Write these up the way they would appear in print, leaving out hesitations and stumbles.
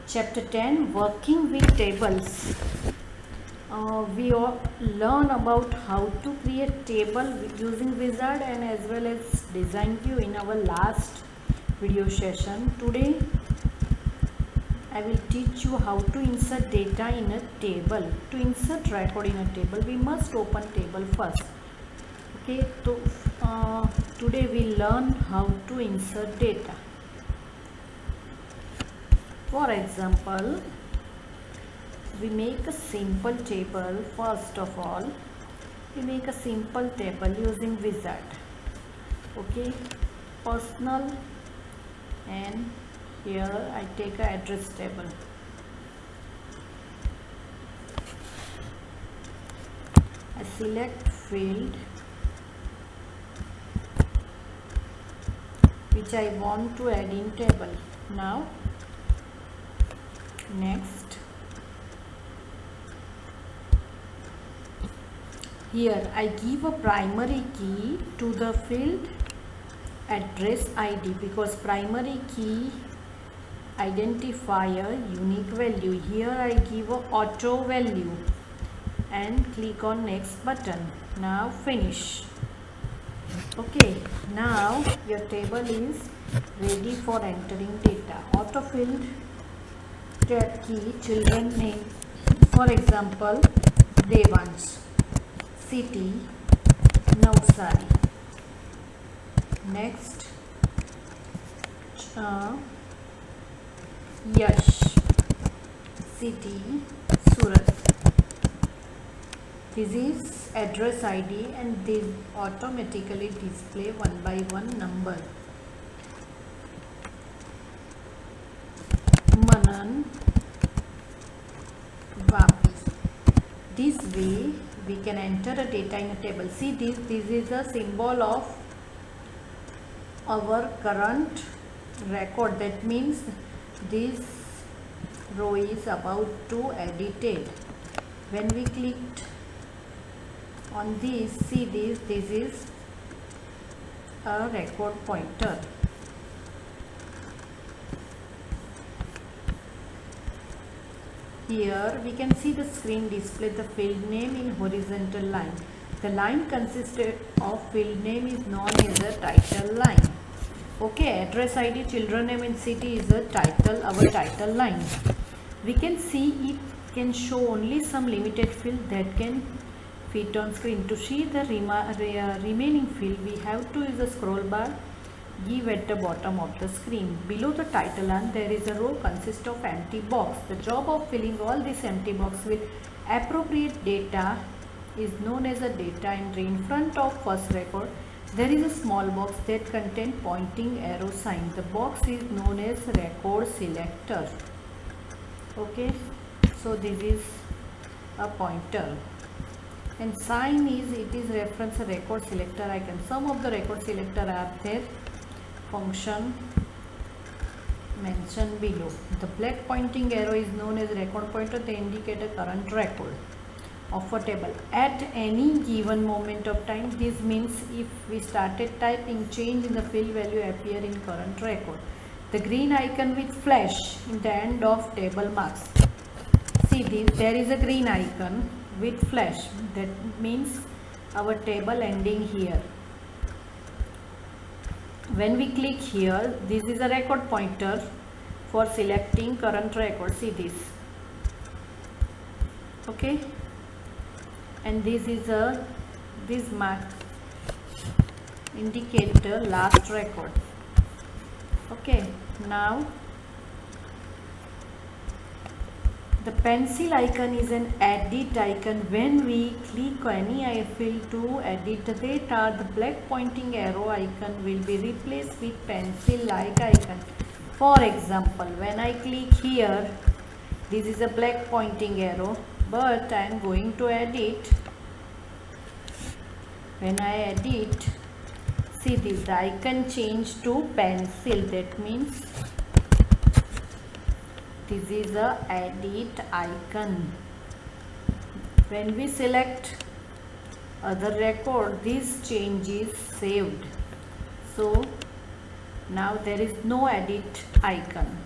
Chapter 10, Working with Tables. We all learn about how to create table using Wizard and as well as Design View in our last video session. Today I will teach you how to insert data in a table. To insert record in a table, we must open table first. Okay, so today we learn how to insert data. For example, we make a simple table. First of all, we make a simple table using Wizard. Okay, personal, and here I take a address table. I select field which I want to add in table. Now next, here I give a primary key to the field address ID because primary key identifier unique value. Here I give a auto value and click on next button. Now finish. Okay, now your table is ready for entering data. Auto field tab key, children name, for example Devansh, city Navsari. Next, Yash, city Surat. This is address ID and this automatically display one by one number. Manan, Vapi. This way we can enter a data in a table. See this is a symbol of our current record. That means this row is about to edited. When we clicked on this, see this is a record pointer. Here we can see the screen display the field name in horizontal line. The line consisted of field name is known as a title line. Okay, address ID, children name and city is a title, our title line. We can see it can show only some limited field that can fit on screen. To see the remaining field, we have to use the scroll bar give at the bottom of the screen. Below the title line, there is a row consists of empty box. The job of filling all this empty box with appropriate data is known as a data entry. In front of first record, there is a small box that contains pointing arrow sign. The box is known as record selector. Okay, so this is a pointer. And sign is, it is reference a record selector icon. Some of the record selector are there. Function mentioned below. The black pointing arrow is known as record pointer. They indicate a current record of a table at any given moment of time. This means if we started typing, change in the field value appear in current record. The green icon with flash in the end of table marks. See this, there is a green icon with flash. That means our table ending here. When we click here, this is a record pointer for selecting current record. See this. Okay, and this is this mark indicator last record. Okay, now the pencil icon is an edit icon. When we click any field to edit the data, the black pointing arrow icon will be replaced with pencil like icon. For example, when I click here, this is a black pointing arrow, but I am going to edit. When I edit, see this, the icon changed to pencil. That means this is a edit icon. When we select other record, this change is saved. So now there is no edit icon.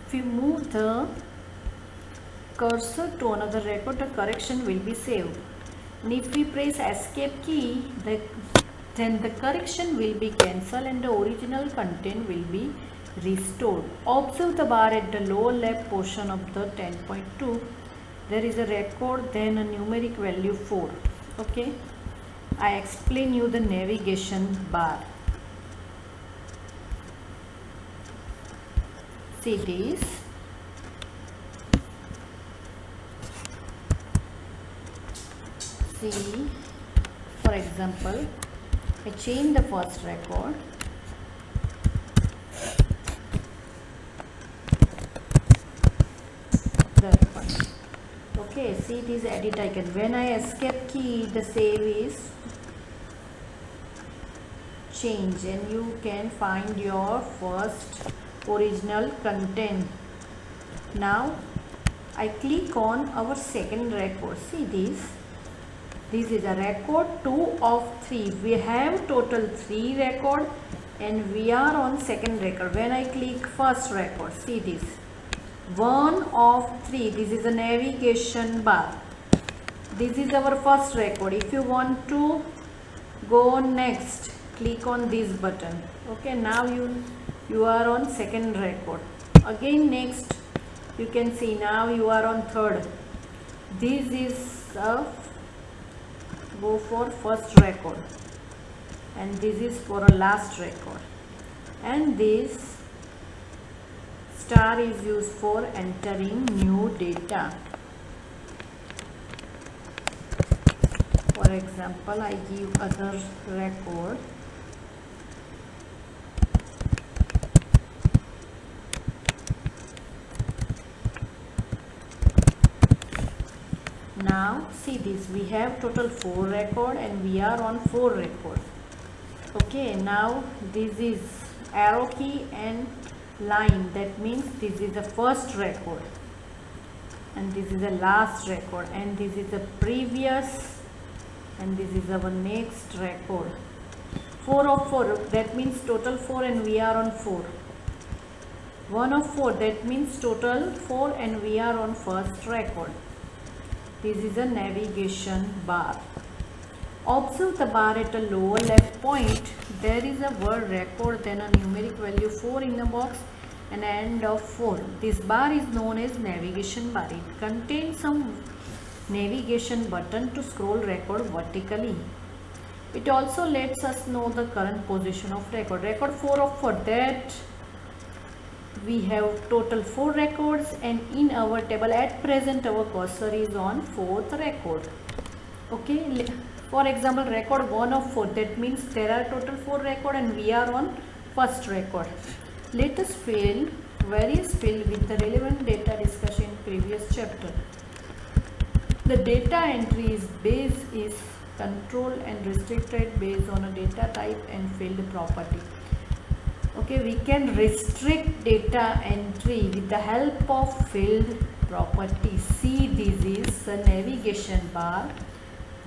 If you move the cursor to another record, the correction will be saved. And if we press escape key, then the correction will be cancelled and the original content will be restored. Observe the bar at the lower left portion of the 10.2. There is a record, then a numeric value 4. Okay, I explain you the navigation bar. See this. See, for example, I change the first record. That one. Okay, see this edit icon. When I escape key, the save is change and you can find your first original content. Now I click on our second record. See this. This is a record 2 of 3. We have total 3 record and we are on second record. When I click first record, see this. 1 of 3. This is a navigation bar. This is our first record. If you want to go next, click on this button. Okay, now you are on second record. Again next, you can see now you are on third. This is a go for first record and this is for a last record, and this star is used for entering new data. For example, I give other record. Now see this, we have total 4 record and we are on 4 record. Okay, now this is arrow key and line, that means this is the first record and this is the last record and this is the previous and this is our next record. 4 of 4, that means total 4 and we are on 4. 1 of 4, that means total 4 and we are on first record. This is a navigation bar. Observe the bar at a lower left point. There is a word record, then a numeric value 4 in the box and end of 4. This bar is known as navigation bar. It contains some navigation button to scroll record vertically. It also lets us know the current position of record. Record 4 of 4, that we have total 4 records and in our table at present our cursor is on 4th record. Okay, for example record 1 of 4, that means there are total 4 record and we are on first record. Let us fill various field with the relevant data discussed in previous chapter. The data entry is base is controlled and restricted based on a data type and field property. Okay, we can restrict data entry with the help of field property. See, this is the navigation bar.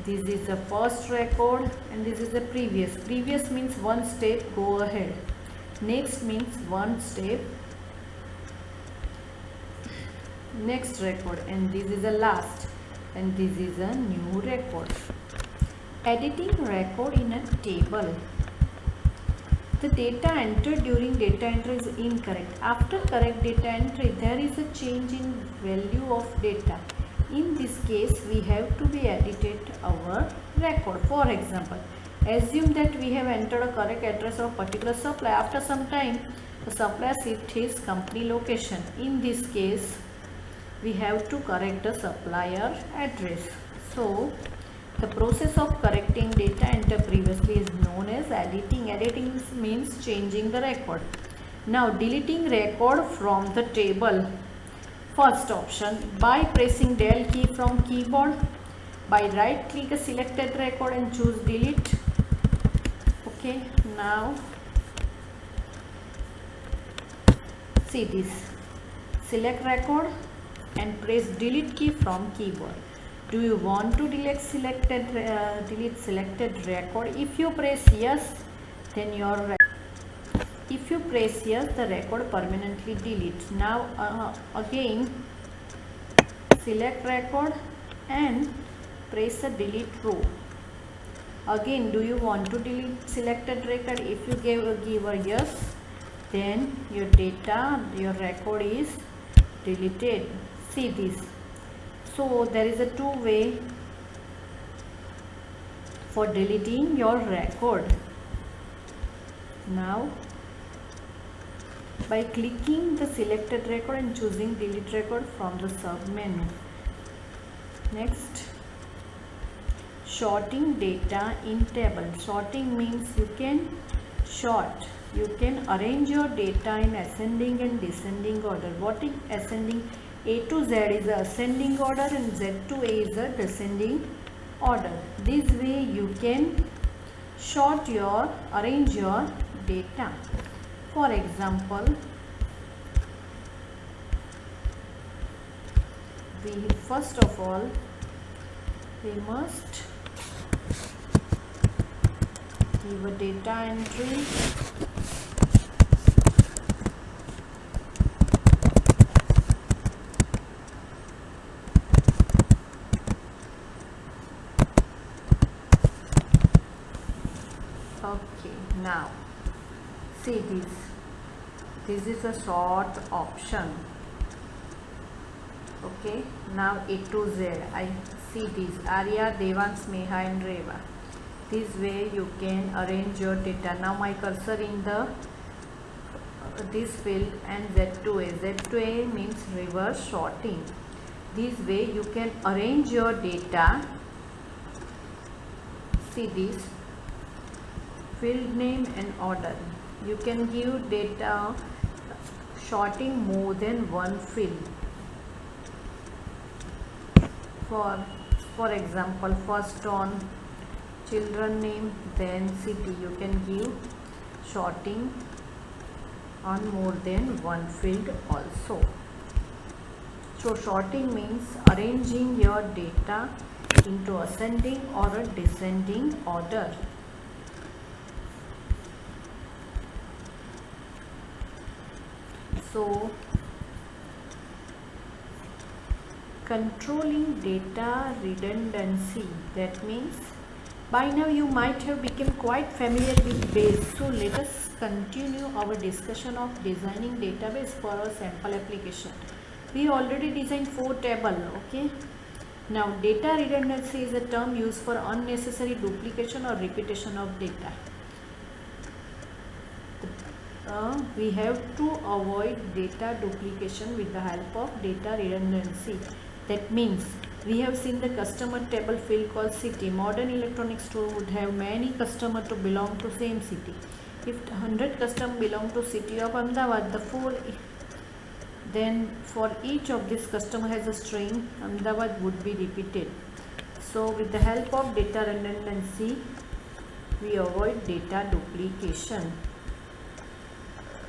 This is the first record and this is the previous. Previous means one step go ahead. Next means one step next record, and this is the last and this is a new record. Editing record in a table. The data entered during data entry is incorrect. After correct data entry, there is a change in value of data. In this case, we have to be edited our record. For example, assume that we have entered a correct address of particular supplier. After some time, the supplier shift his company location. In this case, we have to correct the supplier address. So, the process of correcting data entered previously is known as editing. Editing means changing the record. Now, deleting record from the table. First option, by pressing del key from keyboard. By right click a selected record and choose delete. Okay, now see this. Select record and press delete key from keyboard. Do you want to delete selected record? If you press yes, then your If you press yes, the record permanently deletes. Now again select record and press the delete row. Again, do you want to delete selected record? If you give a yes, then your data, your record is deleted. See this. So there is a two way for deleting your record. Now by clicking the selected record and choosing delete record from the sub menu. Next, sorting data in table. Sorting means you can arrange your data in ascending and descending order. What is ascending? A to Z is the ascending order and Z to A is the descending order. This way you can arrange your data. For example, first of all we must give a data entry. Okay, now see this is a sort option. Okay, now A to Z, I see this Arya, Devans, Meha and Reva. This way you can arrange your data. Now my cursor in the this field and Z to A. Z to A means reverse sorting. This way you can arrange your data. See this field name and order. You can give data sorting more than one field. For example, first on children name, then city. You can give sorting on more than one field also. So sorting means arranging your data into ascending or a descending order. So controlling data redundancy, that means by now you might have become quite familiar with base. So let us continue our discussion of designing database for our sample application. We already designed 4 tables. Okay, now data redundancy is a term used for unnecessary duplication or repetition of data. We have to avoid data duplication with the help of data redundancy. That means we have seen the customer table field called city. Modern electronic store would have many customers to belong to same city. If 100 customers belong to city of Ahmedabad, then for each of this customer has a string, Ahmedabad would be repeated. So with the help of data redundancy, we avoid data duplication.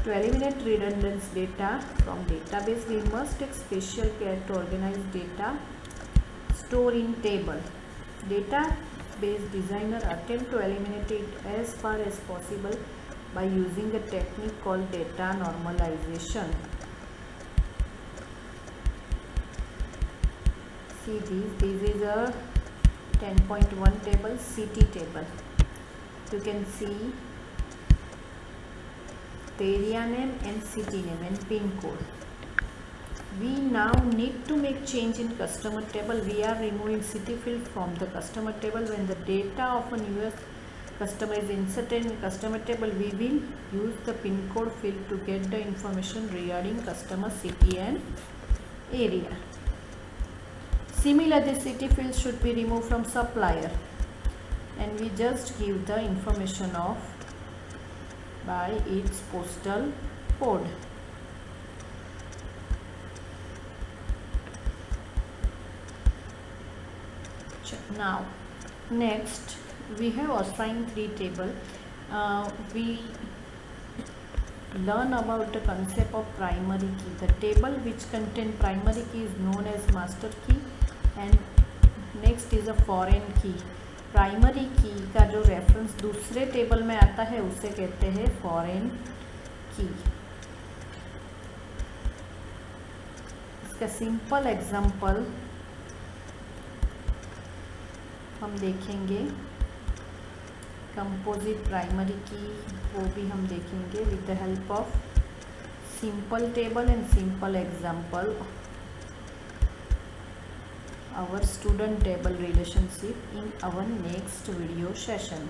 To eliminate redundant data from database, we must take special care to organize data stored in table. Database designer attempt to eliminate it as far as possible by using a technique called data normalization. See this is a 10.1 table, city table. You can see the area name and city name and pin code. We now need to make change in customer table. We are removing city field from the customer table. When the data of a newest customer is inserted in customer table, we will use the pin code field to get the information regarding customer city and area. Similarly, the city field should be removed from supplier, and we just give the information of by its postal code. Now next we have assigned 3 tables. We learn about the concept of primary key. The table which contain primary key is known as master key, and next is a foreign key. Primary की का जो reference दूसरे table में आता है उसे कहते हैं फॉरेन की। इसका सिंपल एग्जांपल हम देखेंगे, कंपोजिट प्राइमरी की, वो भी हम देखेंगे with the help of simple table and simple example our student table relationship in our next video session.